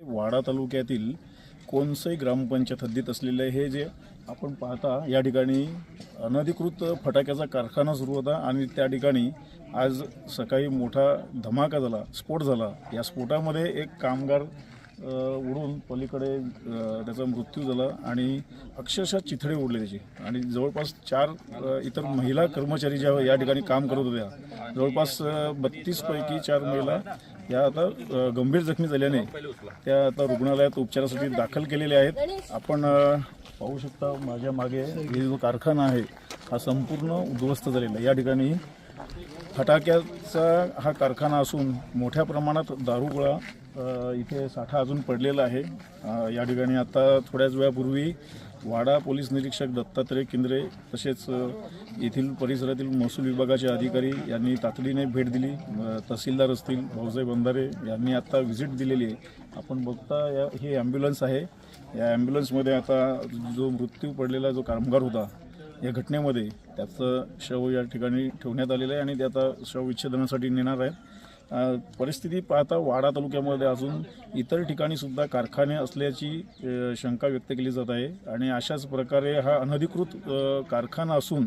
वाडा तालुक्यातील कोणसई ग्रामपंचायत हद्दीत असलेले हे जे आपण पाहता या ठिकाणी अनधिकृत फटाक्याचा कारखाना सुरू होता आणि त्या ठिकाणी आज सकाळी मोठा धमाका झाला, स्फोट झाला। या स्फोटामध्ये एक कामगार उडून पलीकडे त्याचा मृत्यू झाला आणि अक्षरशः चिथडे उडले त्याचे आणि जवळपास 4 इतर महिला कर्मचारी ज्या या ठिकाणी काम करत होत्या, जवळपास 32 पैकी 4 महिला या आता गंभीर जखमी झाल्याने त्या आता रुग्णालयात उपचारासाठी दाखल केलेल्या आहेत। आपण पाहू शकता माझ्या मागे हे जो कारखाना आहे हा संपूर्ण उद्ध्वस्त झालेला आहे। या ठिकाणी फटाक्याचा हा कारखाना असून मोठ्या प्रमाणात दारूगोळा इथे साठा अजून पडलेला आहे। या ठिकाणी आता थोड्याच वेळापूर्वी वाडा पोलीस निरीक्षक दत्तात्रय केंद्रे तसेच येथील परिसरातील महसूल विभागाचे अधिकारी यांनी तातडीने भेट दिली। तहसीलदार असतील भाऊसाहेब बंधारे यांनी आता व्हिजिट दिलेली आहे। आपण बघता हे ॲम्ब्युलन्स आहे। या ॲम्ब्युलन्समध्ये आता जो मृत्यू पडलेला जो कामगार होता या घटनेमध्ये त्याचं शव या ठिकाणी ठेवण्यात आलेलं आहे आणि ते आता शव विच्छेदनासाठी नेणार आहेत। परिस्थिती पाहता वाडा तालुक्यामध्ये अजून इतर ठिकाणी सुद्धा कारखाने असल्याची शंका व्यक्त केली जात आहे आणि अशाच प्रकारे हा अनधिकृत कारखाना असून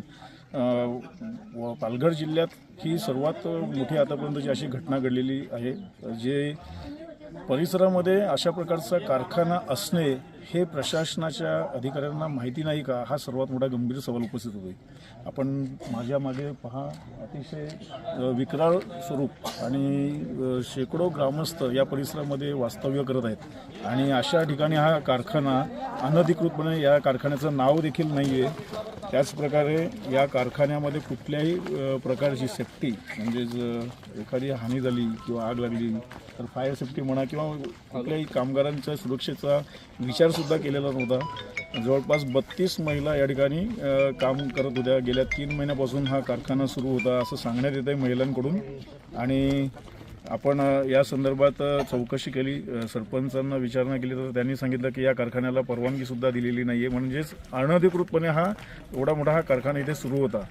पालघर जिल्ह्यात ही सर्वात मोठी आतापर्यंतची अशी घटना घडलेली आहे। जे परिसरामध्ये अशा प्रकारचा कारखाना असणे हे प्रशासनाच्या अधिकाऱ्यांना माहिती नाही का, हा सर्वात मोठा गंभीर सवाल उपस्थित होतो। आपण माझ्या मागे पहा, अतिशय विकराळ स्वरूप आणि शेकडो ग्रामस्थ या परिसरामध्ये वास्तव्य करत आहेत आणि अशा ठिकाणी हा कारखाना अनधिकृतपणे या कारखान्याचं नाव देखील नाही आहे। त्याचप्रकारे या कारखान्यामध्ये कुठल्याही प्रकारची सेफ्टी म्हणजे एखादी हानी झाली किंवा आग लागली तर फायर सेफ्टी म्हणा किंवा कुठल्याही कामगारांच्या सुरक्षेचा विचारसुद्धा केलेला नव्हता। जवळपास 32 महिला या ठिकाणी काम करत होत्या। गेल्या 3 महिन्यापासून हा कारखाना सुरू होता असं सांगण्यात येत आहे महिलांकडून आणि आपण या संदर्भात चौकशी केली, सरपंचांना विचारणा केली तर त्यांनी सांगितलं की या कारखान्याला परवानगीसुद्धा दिलेली नाही आहे, म्हणजेच अनधिकृतपणे हा एवढा मोठा हा कारखाना इथे सुरू होता।